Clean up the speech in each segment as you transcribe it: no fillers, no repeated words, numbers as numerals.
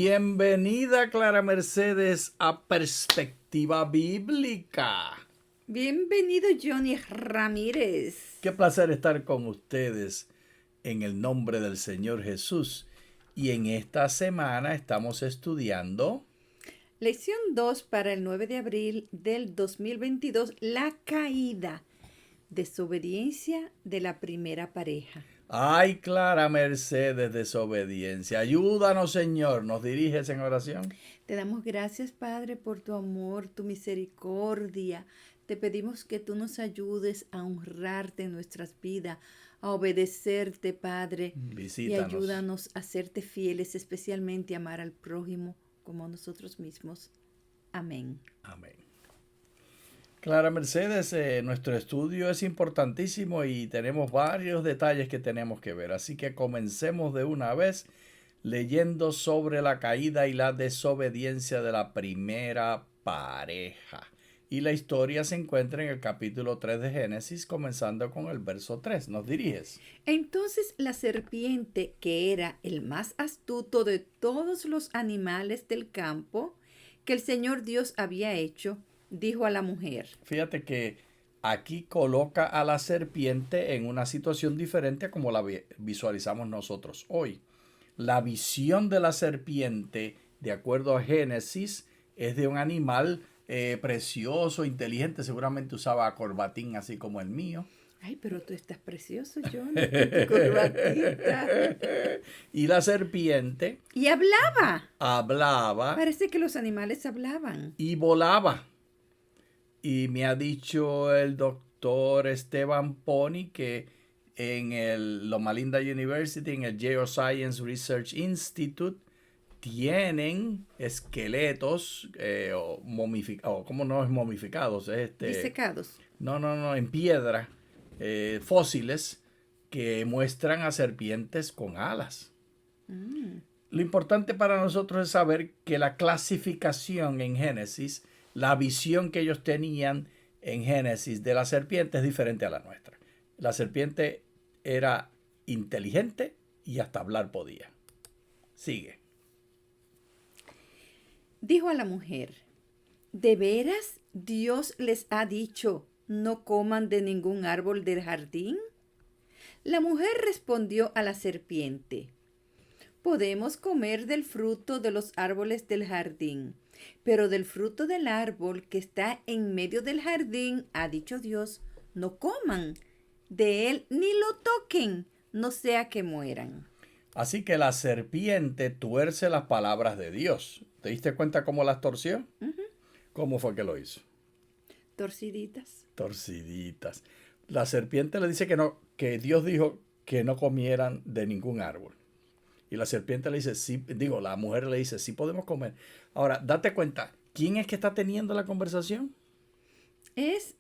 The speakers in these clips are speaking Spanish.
Bienvenida, Clara Mercedes, a Perspectiva Bíblica. Bienvenido, Johnny Ramírez. Qué placer estar con ustedes en el nombre del Señor Jesús. Y en esta semana estamos estudiando Lección 2 para el 9 de abril del 2022, la caída, desobediencia de la primera pareja. Ay, Clara Mercedes, desobediencia. Ayúdanos, Señor. ¿Nos diriges en oración? Te damos gracias, Padre, por tu amor, tu misericordia. Te pedimos que tú nos ayudes a honrarte en nuestras vidas, a obedecerte, Padre. Visítanos. Y ayúdanos a serte fieles, especialmente a amar al prójimo como a nosotros mismos. Amén. Amén. Clara Mercedes, nuestro estudio es importantísimo y tenemos varios detalles que tenemos que ver. Así que comencemos de una vez leyendo sobre la caída y la desobediencia de la primera pareja. Y la historia se encuentra en el capítulo 3 de Génesis, comenzando con el verso 3. ¿Nos diriges? Entonces la serpiente, que era el más astuto de todos los animales del campo que el Señor Dios había hecho, dijo a la mujer. Fíjate que aquí coloca a la serpiente en una situación diferente a como la visualizamos nosotros hoy. La visión de la serpiente, de acuerdo a Génesis, es de un animal precioso, inteligente. Seguramente usaba corbatín así como el mío. Ay, pero tú estás precioso, Johnny, con tu corbatita. Y la serpiente Y hablaba. hablaba Parece que los animales hablaban. y volaba. Y me ha dicho el doctor Esteban Pony que en el Loma Linda University, en el Geoscience Research Institute, tienen esqueletos momificados, ¿cómo no es momificados? Disecados. No, en piedra, fósiles que muestran a serpientes con alas. Lo importante para nosotros es saber que la clasificación en Génesis, la visión que ellos tenían en Génesis de la serpiente es diferente a la nuestra. La serpiente era inteligente y hasta hablar podía. Sigue. Dijo a la mujer, ¿de veras Dios les ha dicho, no coman de ningún árbol del jardín? La mujer respondió a la serpiente, podemos comer del fruto de los árboles del jardín, pero del fruto del árbol que está en medio del jardín, ha dicho Dios, no coman de él ni lo toquen, no sea que mueran. Así que la serpiente tuerce las palabras de Dios. ¿Te diste cuenta cómo las torció? ¿Cómo fue que lo hizo? Torciditas. Torciditas. La serpiente le dice que no, que Dios dijo que no comieran de ningún árbol. Y la serpiente le dice, sí, la mujer le dice, sí podemos comer. Ahora, date cuenta, ¿quién es que está teniendo la conversación? Es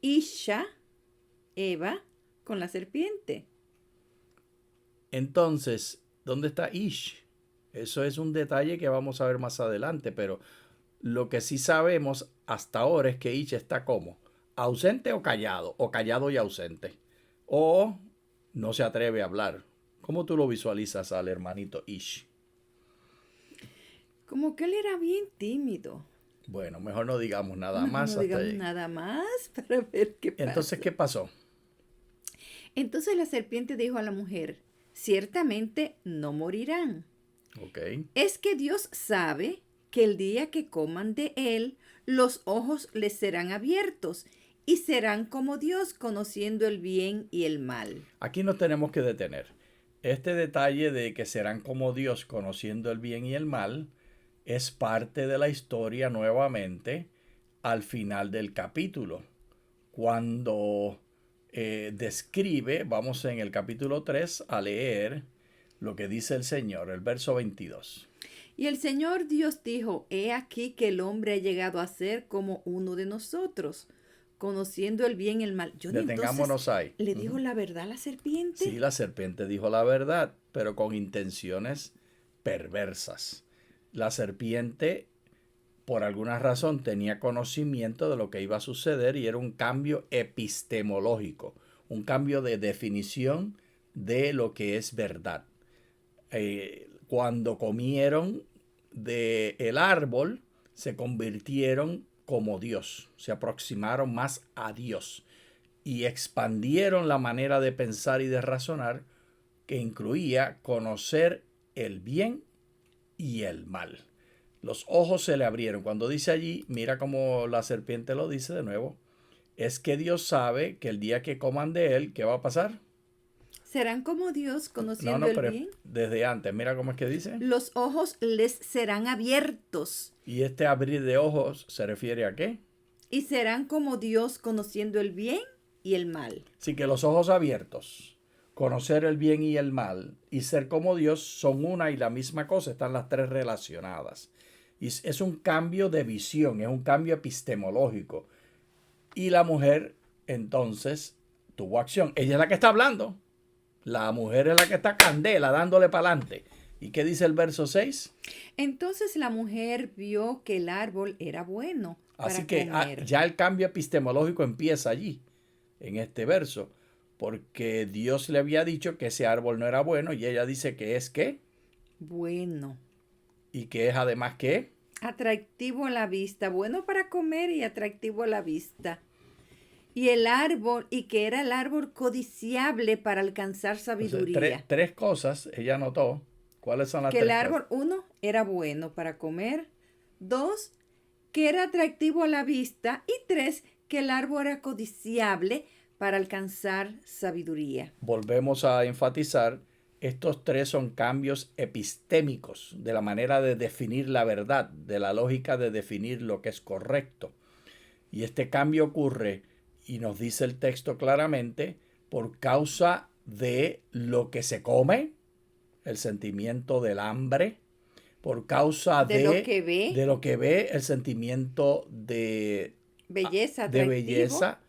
Isha, Eva, con la serpiente. Entonces, ¿dónde está Ish? Eso es un detalle que vamos a ver más adelante, pero lo que sí sabemos hasta ahora es que Ish está como ausente o callado y ausente, o no se atreve a hablar. ¿Cómo tú lo visualizas al hermanito Ish? Como que él era bien tímido. Bueno, mejor no digamos nada No, más. no digamos nada más para ver qué pasa. Entonces, ¿qué pasó? Entonces la serpiente dijo a la mujer, ciertamente no morirán. Ok. Es que Dios sabe que el día que coman de él, los ojos les serán abiertos y serán como Dios, conociendo el bien y el mal. Aquí nos tenemos que detener. Este detalle de que serán como Dios, conociendo el bien y el mal, es parte de la historia nuevamente al final del capítulo. Cuando describe, vamos en el capítulo 3 a leer lo que dice el Señor, el verso 22. Y el Señor Dios dijo, he aquí que el hombre ha llegado a ser como uno de nosotros, conociendo el bien y el mal. Detengámonos ahí. ¿Le dijo la verdad a la serpiente? Sí, la serpiente dijo la verdad, pero con intenciones perversas. La serpiente, por alguna razón, tenía conocimiento de lo que iba a suceder y era un cambio epistemológico, un cambio de definición de lo que es verdad. cuando comieron del árbol, se convirtieron como Dios, se aproximaron más a Dios y expandieron la manera de pensar y de razonar, que incluía conocer el bien y el mal. Los ojos se le abrieron. Cuando dice allí, mira cómo la serpiente lo dice de nuevo, es que Dios sabe que el día que coman de él, ¿qué va a pasar? ¿Serán como Dios conociendo No, el pero bien? desde antes, mira cómo es que dice. Los ojos les serán abiertos Y este abrir de ojos se refiere a qué. y serán como Dios conociendo el bien y el mal. Así que los ojos abiertos, conocer el bien y el mal y ser como Dios son una y la misma cosa, están las tres relacionadas. Y es un cambio de visión, es un cambio epistemológico. Y la mujer entonces tuvo acción. Ella es la que está hablando. La mujer es la que está candela, dándole para adelante. ¿Y qué dice el verso 6? Entonces la mujer vio que el árbol era bueno para Así que comer. ya el cambio epistemológico empieza allí, en este verso. Porque Dios le había dicho que ese árbol no era bueno y ella dice que es ¿qué? Bueno. Y que es además ¿qué? Atractivo a la vista, bueno para comer y atractivo a la vista. Y el árbol, y que era el árbol codiciable para alcanzar sabiduría. Entonces, tres cosas ella notó. ¿Cuáles son las Que tres el árbol, cosas? 1, era bueno para comer. 2, que era atractivo a la vista. Y 3, que el árbol era codiciable para alcanzar sabiduría. Volvemos a enfatizar, estos tres son cambios epistémicos de la manera de definir la verdad, de la lógica de definir lo que es correcto. Y este cambio ocurre, y nos dice el texto claramente, por causa de lo que se come, el sentimiento del hambre, por causa De lo que ve. de lo que ve, el sentimiento de Belleza, de atractivo. belleza,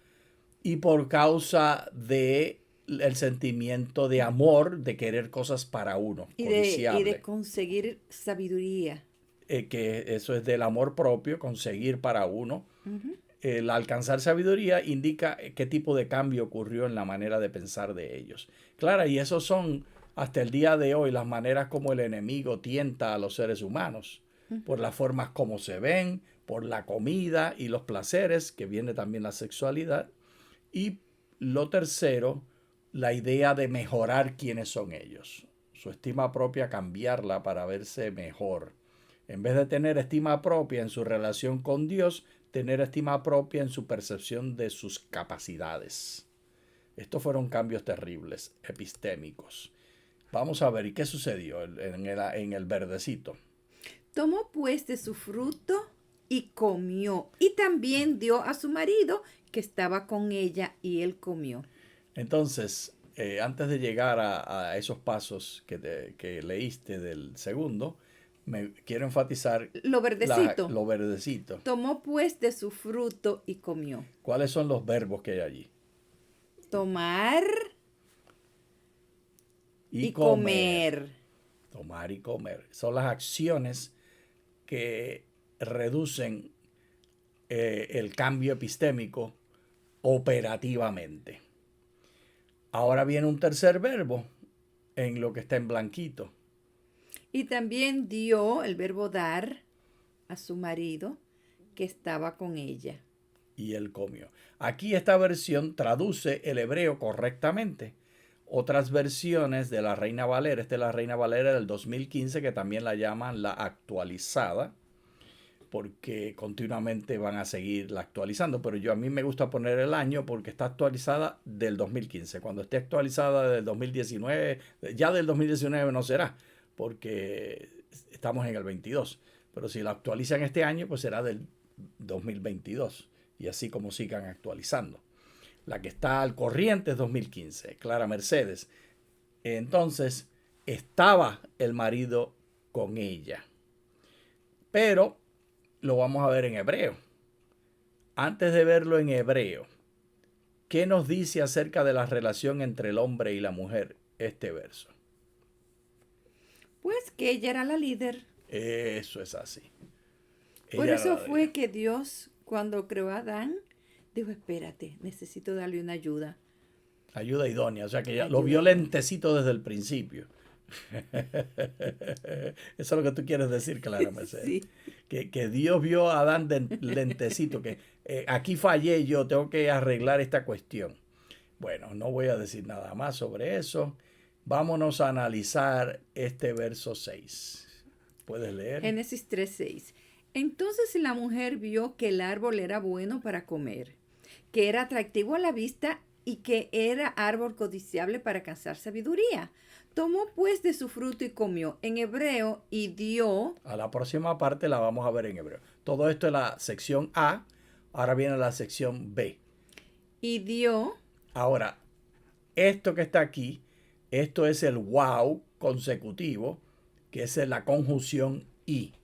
y por causa de el sentimiento de amor, de querer cosas para uno, Y codiciable. de conseguir sabiduría. Que eso es del amor propio, conseguir para uno. Ujú. El alcanzar sabiduría indica qué tipo de cambio ocurrió en la manera de pensar de ellos. Claro, y esos son hasta el día de hoy las maneras como el enemigo tienta a los seres humanos, por las formas como se ven, por la comida y los placeres, que viene también la sexualidad. Y lo tercero, la idea de mejorar quiénes son ellos. Su estima propia, cambiarla para verse mejor. En vez de tener estima propia en su relación con Dios, tener estima propia en su percepción de sus capacidades. Estos fueron cambios terribles, epistémicos. Vamos a ver, ¿y qué sucedió en el verdecito? Tomó pues de su fruto y comió. Y también dio a su marido que estaba con ella y él comió. Entonces, antes de llegar a esos pasos que leíste del segundo, me quiero enfatizar Lo verdecito. lo verdecito. Tomó pues de su fruto y comió. ¿Cuáles son los verbos que hay allí? Tomar y comer. comer. Tomar y comer. Son las acciones que reducen el cambio epistémico operativamente. Ahora viene un tercer verbo en lo que está en blanquito. Y también dio el verbo dar a su marido que estaba con ella. Y él comió. Aquí esta versión traduce el hebreo correctamente. Otras versiones de la Reina Valera, esta es la Reina Valera del 2015, que también la llaman la actualizada, porque continuamente van a seguirla actualizando, pero a mí me gusta poner el año porque está actualizada del 2015. Cuando esté actualizada del 2019, ya del 2019 no será, porque estamos en el 22, pero si la actualizan este año, pues será del 2022, y así como sigan actualizando. La que está al corriente es 2015, Clara Mercedes. Entonces, estaba el marido con ella, pero lo vamos a ver en hebreo. Antes de verlo en hebreo, ¿qué nos dice acerca de la relación entre el hombre y la mujer este verso? Pues que ella era la líder. Eso es así. Por Ella eso era fue que Dios, cuando creó a Adán, dijo, espérate, necesito darle una ayuda. ayuda idónea, o sea que ella lo Ayuda vio idónea. lentecito desde el principio. Eso es lo que tú quieres decir, Clara Mercedes. Sí. Que Dios vio a Adán de lentecito, que aquí fallé yo, tengo que arreglar esta cuestión. Bueno, no voy a decir nada más sobre eso. Vámonos a analizar este verso 6. ¿Puedes leer? Génesis 3:6. Entonces la mujer vio que el árbol era bueno para comer, que era atractivo a la vista y que era árbol codiciable para alcanzar sabiduría. Tomó pues de su fruto y comió. En hebreo, y dio. A la próxima parte la vamos a ver en hebreo. Todo esto es la sección A. Ahora viene la sección B. Y dio. Ahora, esto que está aquí, esto es el wow consecutivo, que es la conjunción y.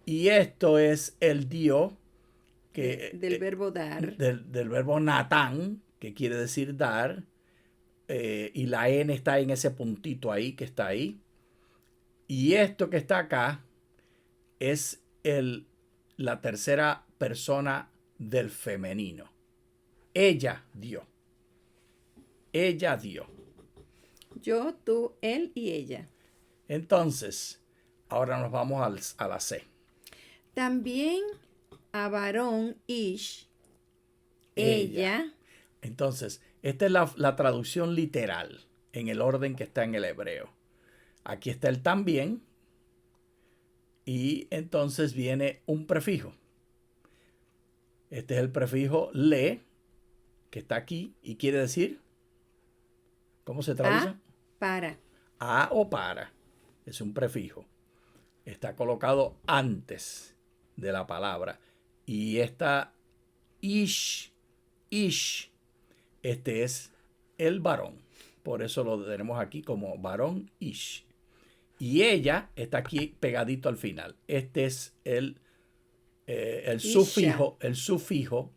Y esto es el dio, Del verbo dar. del verbo natán, que quiere decir dar, y la N está en ese puntito ahí, que está ahí. Y esto que está acá es la tercera persona del femenino. Ella dio. Ella dio. Yo, tú, él y ella. Entonces, ahora nos vamos a la C. También a varón Ish, ella. Entonces, esta es la traducción literal en el orden que está en el hebreo. Aquí está el también y entonces viene un prefijo. Este es el prefijo le, que está aquí y quiere decir, ¿cómo se traduce? Para. A o para. Es un prefijo. Está colocado antes de la palabra. Y esta ish, este es el varón. Por eso lo tenemos aquí como varón ish. Y ella está aquí pegadito al final. Este es el sufijo. El sufijo.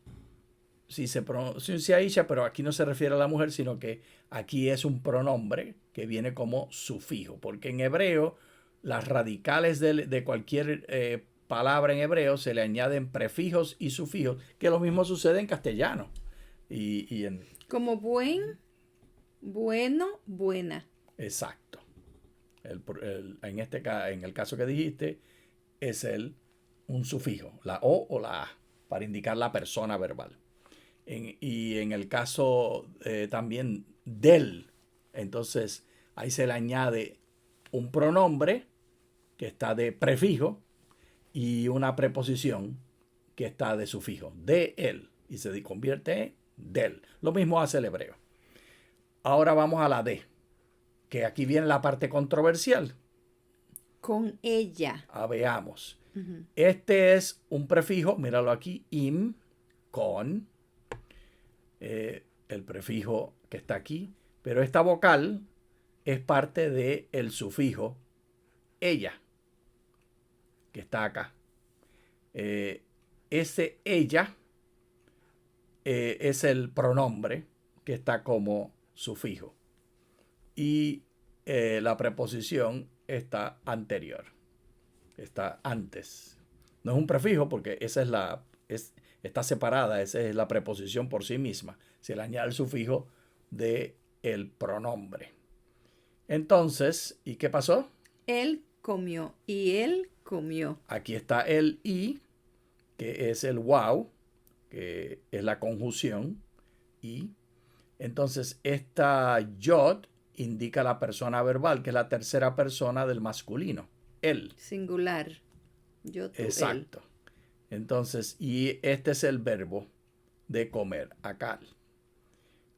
Si se pronuncia isha, pero aquí no se refiere a la mujer, sino que aquí es un pronombre que viene como sufijo. Porque en hebreo, las radicales de cualquier palabra en hebreo se le añaden prefijos y sufijos, que lo mismo sucede en castellano. Como buen, bueno, buena. Exacto. En el caso que dijiste, es un sufijo, la O o la A, para indicar la persona verbal. Y en el caso también del, entonces ahí se le añade un pronombre que está de prefijo y una preposición que está de sufijo, de él, y se convierte en del. Lo mismo hace el hebreo. Ahora vamos a la D, que aquí viene la parte controversial. Con ella. Veamos. Este es un prefijo, míralo aquí, im, con, el prefijo que está aquí, pero esta vocal es parte del sufijo ella, que está acá. Ese ella es el pronombre que está como sufijo. Y la preposición está anterior. Está antes. No es un prefijo porque esa está separada. Esa es la preposición por sí misma. Se le añade el sufijo del pronombre. Entonces, ¿y qué pasó? Él comió y él comió. Aquí está el y, que es el wow, que es la conjunción y. Entonces, esta yod indica la persona verbal, que es la tercera persona del masculino. Él. Singular. Yo, tú, exacto. Él. Entonces, y este es el verbo de comer, akal.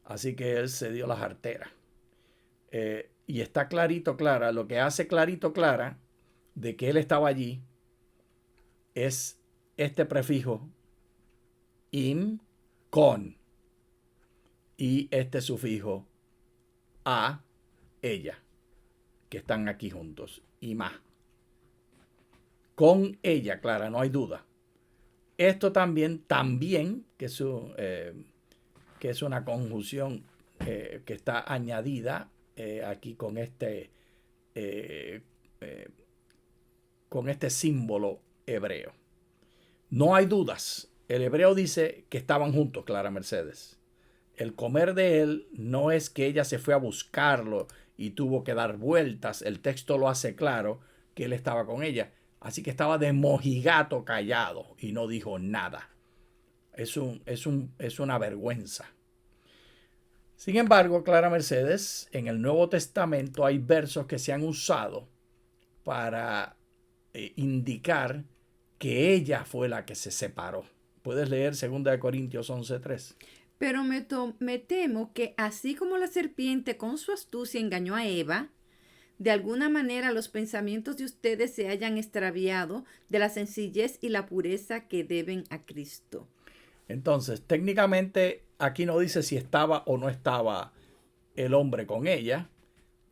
Así que él se dio la jartera. Y está clarito, clara. Lo que hace clarito, clara, de que él estaba allí, es este prefijo, im, con. Y este sufijo, a, ella, que están aquí juntos. Y más. Con ella, Clara, no hay duda. Esto también, que es una conjunción que está añadida aquí con este símbolo hebreo. No hay dudas. El hebreo dice que estaban juntos, Clara Mercedes. El comer de él no es que ella se fue a buscarlo y tuvo que dar vueltas. El texto lo hace claro que él estaba con ella. Así que estaba de mojigato callado y no dijo nada. Es una vergüenza. Sin embargo, Clara Mercedes, en el Nuevo Testamento hay versos que se han usado para indicar que ella fue la que se separó. Puedes leer 2 Corintios 11:3. Pero me temo que así como la serpiente con su astucia engañó a Eva, de alguna manera los pensamientos de ustedes se hayan extraviado de la sencillez y la pureza que deben a Cristo. Entonces, técnicamente aquí no dice si estaba o no estaba el hombre con ella,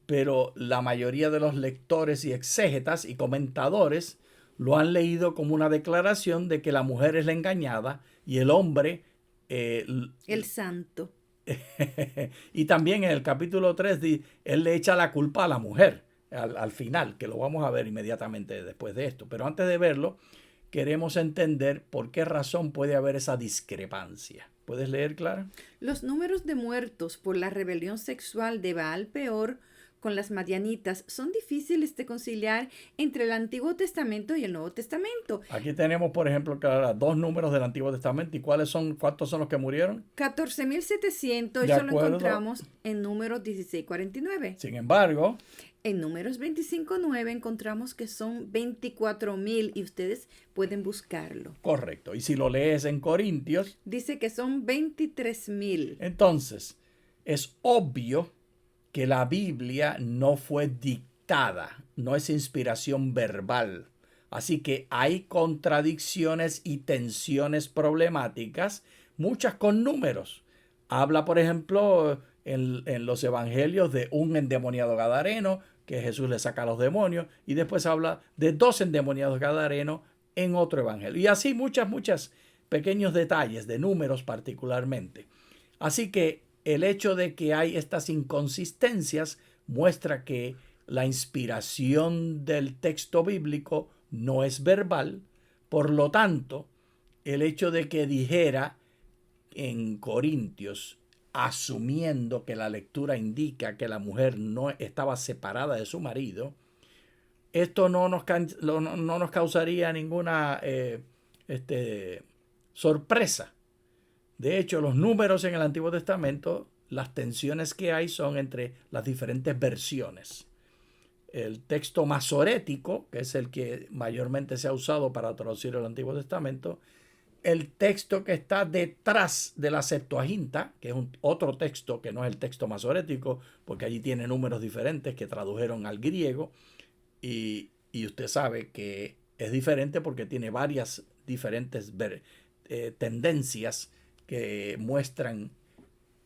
pero la mayoría de los lectores y exégetas y comentadores lo han leído como una declaración de que la mujer es la engañada y el hombre... el santo. Y también en el capítulo 3 él le echa la culpa a la mujer al final, que lo vamos a ver inmediatamente después de esto. Pero antes de verlo, queremos entender por qué razón puede haber esa discrepancia. ¿Puedes leer, Clara? Los números de muertos por la rebelión sexual de Baal Peor con las madianitas son difíciles de conciliar entre el Antiguo Testamento y el Nuevo Testamento. Aquí tenemos, por ejemplo, Clara, 2 números del Antiguo Testamento. ¿Y cuántos son los que murieron? 14.700, eso lo encontramos en Números 16:49. Sin embargo, en Números 25:9 encontramos que son 24.000 y ustedes pueden buscarlo. Correcto. Y si lo lees en Corintios, dice que son 23.000. Entonces, es obvio que la Biblia no fue dictada, no es inspiración verbal. Así que hay contradicciones y tensiones problemáticas, muchas con números. Habla, por ejemplo, en los evangelios de un endemoniado gadareno, que Jesús le saca a los demonios, y después habla de 2 endemoniados gadarenos en otro evangelio. Y así muchas pequeños detalles de números particularmente. Así que el hecho de que hay estas inconsistencias muestra que la inspiración del texto bíblico no es verbal. Por lo tanto, el hecho de que dijera en Corintios, asumiendo que la lectura indica que la mujer no estaba separada de su marido, esto no nos causaría ninguna sorpresa. De hecho, los números en el Antiguo Testamento, las tensiones que hay son entre las diferentes versiones. El texto masorético, que es el que mayormente se ha usado para traducir el Antiguo Testamento, el texto que está detrás de la Septuaginta, que es otro texto que no es el texto masorético, porque allí tiene números diferentes que tradujeron al griego, y usted sabe que es diferente porque tiene varias diferentes tendencias que muestran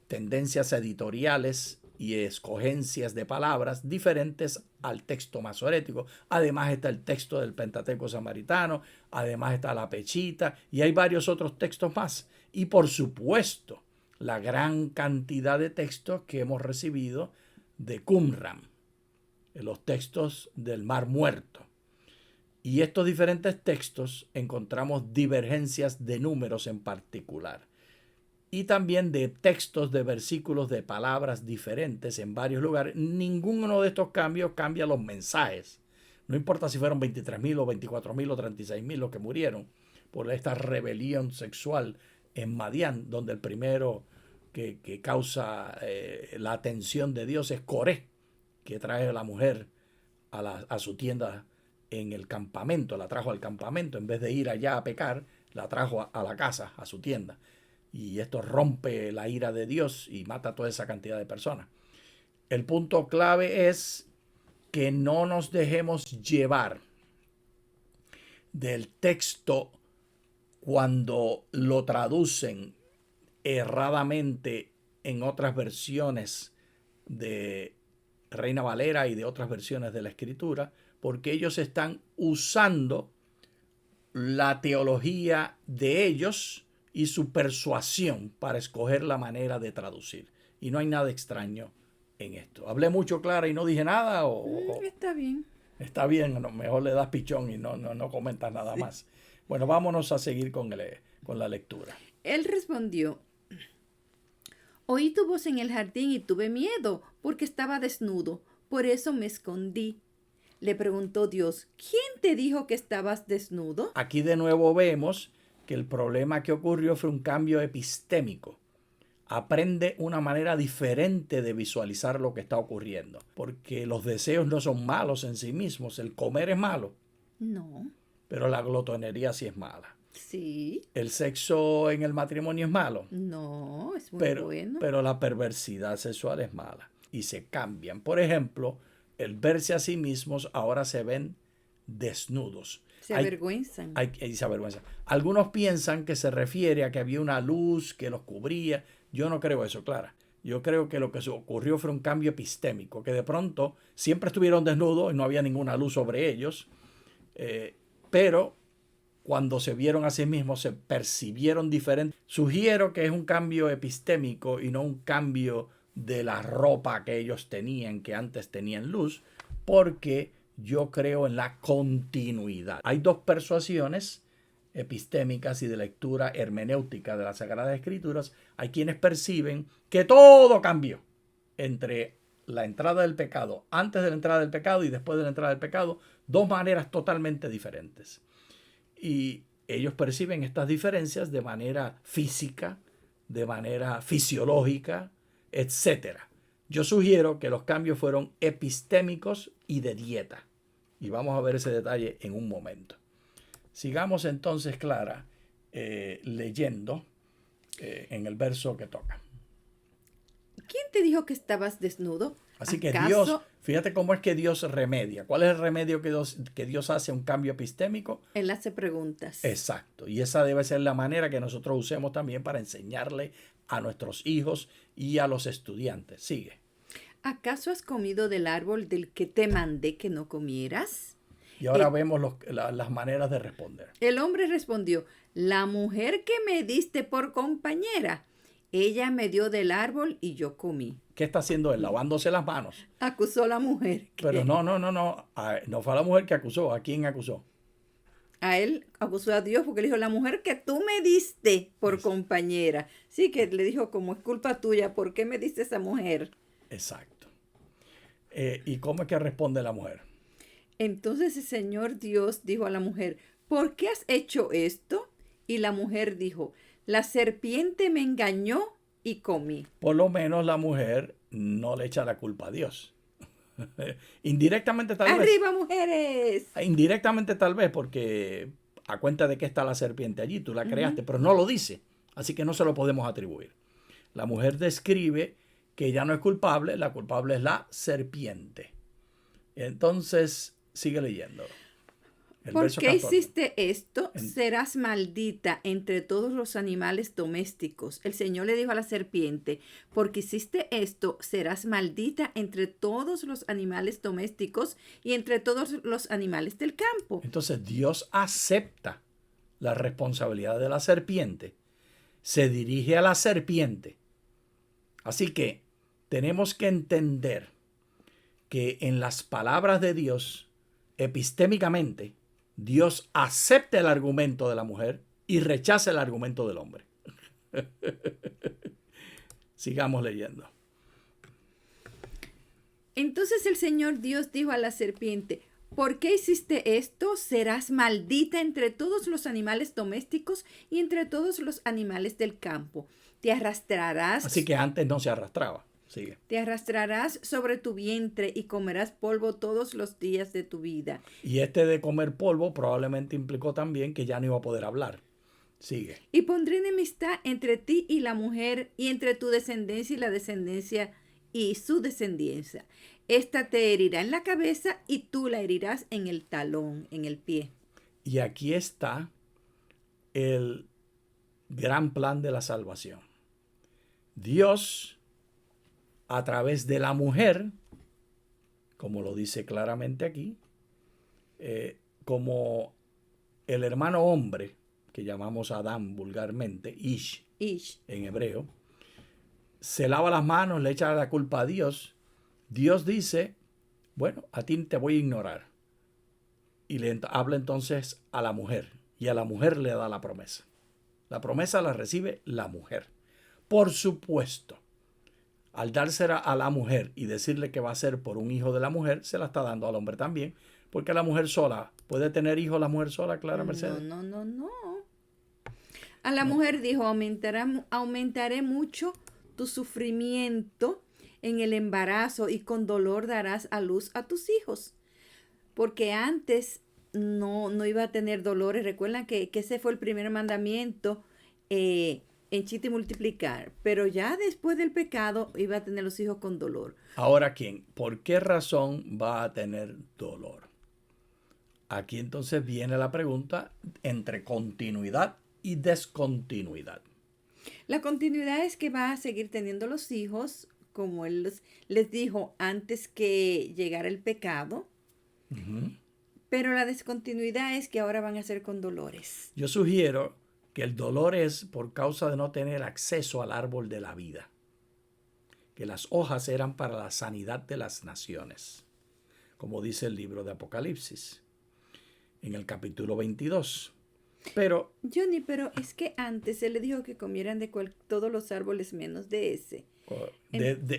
tendencias editoriales y escogencias de palabras diferentes al texto masorético. Además está el texto del Pentateuco samaritano, además está la Pechita y hay varios otros textos más. Y por supuesto, la gran cantidad de textos que hemos recibido de Qumran, los textos del Mar Muerto. Y estos diferentes textos encontramos divergencias de números en particular. Y también de textos de versículos de palabras diferentes en varios lugares. Ninguno de estos cambios cambia los mensajes. No importa si fueron 23.000 o 24.000 o 36.000 los que murieron por esta rebelión sexual en Madián, donde el primero que causa la atención de Dios es Coré, que trae a la mujer a su tienda en el campamento, la trajo al campamento. En vez de ir allá a pecar, la trajo a la casa, a su tienda. Y esto rompe la ira de Dios y mata a toda esa cantidad de personas. El punto clave es que no nos dejemos llevar del texto cuando lo traducen erradamente en otras versiones de Reina Valera y de otras versiones de la Escritura, porque ellos están usando la teología de ellos y su persuasión para escoger la manera de traducir. Y no hay nada extraño en esto. ¿Hablé mucho, Clara, y no dije nada? Está bien. Está bien, mejor le das pichón y no comentas nada más. Bueno, vámonos a seguir con la lectura. Él respondió: oí tu voz en el jardín y tuve miedo, porque estaba desnudo. Por eso me escondí. Le preguntó Dios, ¿quién te dijo que estabas desnudo? Aquí de nuevo vemos que el problema que ocurrió fue un cambio epistémico. Aprende una manera diferente de visualizar lo que está ocurriendo, porque los deseos no son malos en sí mismos. El comer es malo, No. pero la glotonería sí es mala. Sí. El sexo en el matrimonio es malo, No, es muy pero, bueno. pero la perversidad sexual es mala y se cambian. Por ejemplo, el verse a sí mismos ahora se ven desnudos. Se avergüenzan. Se avergüenzan. Algunos piensan que se refiere a que había una luz que los cubría. Yo no creo eso, Clara. Yo creo que lo que ocurrió fue un cambio epistémico, que de pronto siempre estuvieron desnudos y no había ninguna luz sobre ellos, pero cuando se vieron a sí mismos se percibieron diferentes. Sugiero que es un cambio epistémico y no un cambio de la ropa que ellos tenían, que antes tenían luz, porque yo creo en la continuidad. Hay dos persuasiones epistémicas y de lectura hermenéutica de las Sagradas Escrituras. Hay quienes perciben que todo cambió entre la entrada del pecado, antes de la entrada del pecado y después de la entrada del pecado, dos maneras totalmente diferentes. Y ellos perciben estas diferencias de manera física, de manera fisiológica, etc. Yo sugiero que los cambios fueron epistémicos y de dieta. Y vamos a ver ese detalle en un momento. Sigamos entonces, Clara, leyendo en el verso que toca. ¿Quién te dijo que estabas desnudo? Así que Dios, fíjate cómo es que Dios remedia. ¿Cuál es el remedio que Dios hace a un cambio epistémico? Él hace preguntas. Exacto. Y esa debe ser la manera que nosotros usemos también para enseñarle a nuestros hijos y a los estudiantes. Sigue. ¿Acaso has comido del árbol del que te mandé que no comieras? Y ahora vemos las maneras de responder. El hombre respondió, la mujer que me diste por compañera, ella me dio del árbol y yo comí. ¿Qué está haciendo él? Lavándose las manos. Acusó a la mujer. Pero no. No fue a la mujer que acusó. ¿A quién acusó? A él acusó a Dios porque le dijo, la mujer que tú me diste por compañera. Sí, que le dijo, como es culpa tuya, ¿por qué me diste esa mujer? Exacto. ¿Y cómo es que responde la mujer? Entonces el Señor Dios dijo a la mujer, ¿por qué has hecho esto? Y la mujer dijo, la serpiente me engañó y comí. Por lo menos la mujer no le echa la culpa a Dios. Indirectamente tal vez. ¡Arriba, mujeres! Indirectamente tal vez porque a cuenta de que está la serpiente allí, tú la creaste, pero no lo dice. Así que no se lo podemos atribuir. La mujer describe que ella no es culpable, la culpable es la serpiente. Entonces, sigue leyendo. ¿Por qué hiciste esto? Serás maldita entre todos los animales domésticos. El Señor le dijo a la serpiente, porque hiciste esto, serás maldita entre todos los animales domésticos y entre todos los animales del campo. Entonces Dios acepta la responsabilidad de la serpiente. Se dirige a la serpiente. Así que tenemos que entender que en las palabras de Dios, epistémicamente, Dios acepta el argumento de la mujer y rechaza el argumento del hombre. Sigamos leyendo. Entonces el Señor Dios dijo a la serpiente, ¿por qué hiciste esto? Serás maldita entre todos los animales domésticos y entre todos los animales del campo. Te arrastrarás. Así que antes no se arrastraba. Sigue. Te arrastrarás sobre tu vientre y comerás polvo todos los días de tu vida. Y de comer polvo probablemente implicó también que ya no iba a poder hablar. Sigue. Y pondré enemistad entre ti y la mujer, y entre tu descendencia y la descendencia y su descendencia. Esta te herirá en la cabeza y tú la herirás en el talón, en el pie. Y aquí está el gran plan de la salvación. Dios, a través de la mujer, como lo dice claramente aquí, como el hermano hombre, que llamamos Adán vulgarmente, Ish, en hebreo, se lava las manos, le echa la culpa a Dios. Dios dice, bueno, a ti te voy a ignorar. Y le habla entonces a la mujer, y a la mujer le da la promesa. La promesa la recibe la mujer. Por supuesto, Al dársela a la mujer y decirle que va a ser por un hijo de la mujer, se la está dando al hombre también. Porque la mujer sola, ¿puede tener hijos la mujer sola, Clara Mercedes? No. A la No. mujer dijo, aumentaré mucho tu sufrimiento en el embarazo y con dolor darás a luz a tus hijos. Porque antes no iba a tener dolores. Recuerdan que ese fue el primer mandamiento, henchite y multiplicar. Pero ya después del pecado iba a tener los hijos con dolor. Ahora, ¿quién? ¿Por qué razón va a tener dolor? Aquí entonces viene la pregunta entre continuidad y descontinuidad. La continuidad es que va a seguir teniendo los hijos, como él les dijo antes que llegara el pecado. Uh-huh. Pero la descontinuidad es que ahora van a ser con dolores. Yo sugiero que el dolor es por causa de no tener acceso al árbol de la vida. Que las hojas eran para la sanidad de las naciones, como dice el libro de Apocalipsis, en el capítulo 22. Pero Johnny, pero es que antes él le dijo que comieran de todos los árboles menos de ese.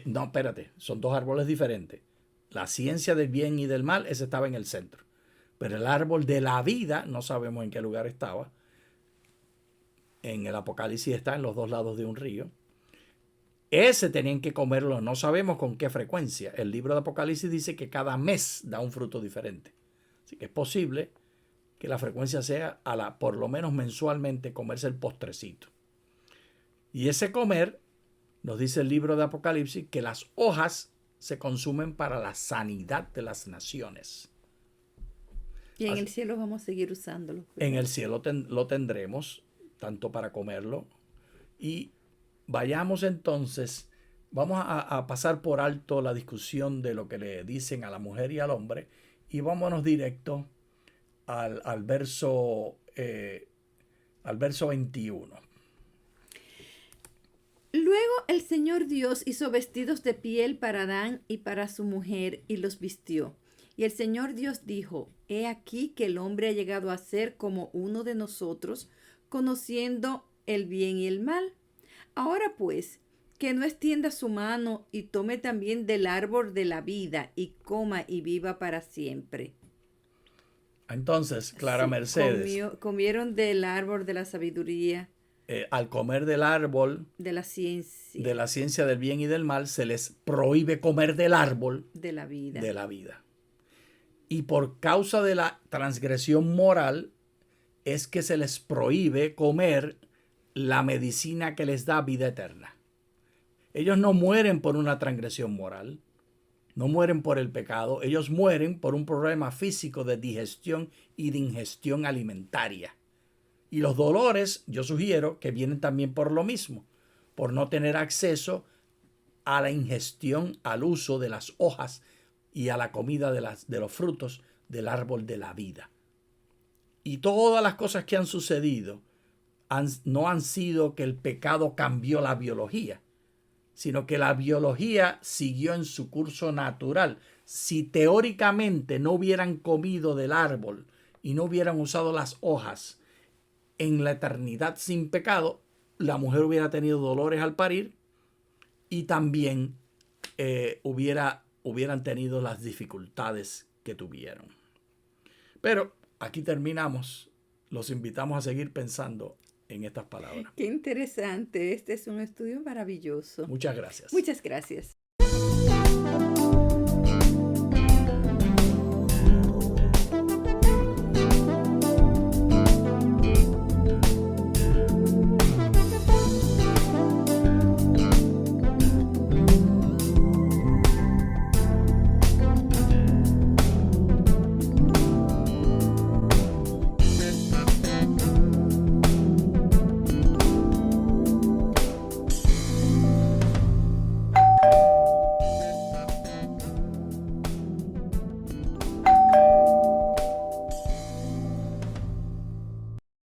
no, espérate, son dos árboles diferentes. La ciencia del bien y del mal, ese estaba en el centro. Pero el árbol de la vida, no sabemos en qué lugar estaba. En el Apocalipsis está en los dos lados de un río. Ese tenían que comerlo, no sabemos con qué frecuencia. El libro de Apocalipsis dice que cada mes da un fruto diferente. Así que es posible que la frecuencia sea por lo menos mensualmente comerse el postrecito. Y ese comer, nos dice el libro de Apocalipsis, que las hojas se consumen para la sanidad de las naciones. Y en el cielo vamos a seguir usándolo. En el cielo lo tendremos, tanto para comerlo. Y vayamos entonces, vamos a pasar por alto la discusión de lo que le dicen a la mujer y al hombre y vámonos directo al verso 21. Luego el Señor Dios hizo vestidos de piel para Adán y para su mujer y los vistió. Y el Señor Dios dijo, he aquí que el hombre ha llegado a ser como uno de nosotros, conociendo el bien y el mal. Ahora pues, que no extienda su mano y tome también del árbol de la vida y coma y viva para siempre. Entonces, Clara Sí, Mercedes, comieron del árbol de la sabiduría, al comer del árbol de la ciencia, de la ciencia del bien y del mal, se les prohíbe comer del árbol de la vida. de la vida. Y por causa de la transgresión moral es que se les prohíbe comer la medicina que les da vida eterna. Ellos no mueren por una transgresión moral, no mueren por el pecado, ellos mueren por un problema físico de digestión y de ingestión alimentaria. Y los dolores, yo sugiero que vienen también por lo mismo, por no tener acceso a la ingestión, al uso de las hojas y a la comida de los frutos del árbol de la vida. Y todas las cosas que han sucedido no han sido que el pecado cambió la biología, sino que la biología siguió en su curso natural. Si teóricamente no hubieran comido del árbol y no hubieran usado las hojas en la eternidad sin pecado, la mujer hubiera tenido dolores al parir y también hubieran tenido las dificultades que tuvieron. Pero aquí terminamos. Los invitamos a seguir pensando en estas palabras. Qué interesante. Este es un estudio maravilloso. Muchas gracias. Muchas gracias.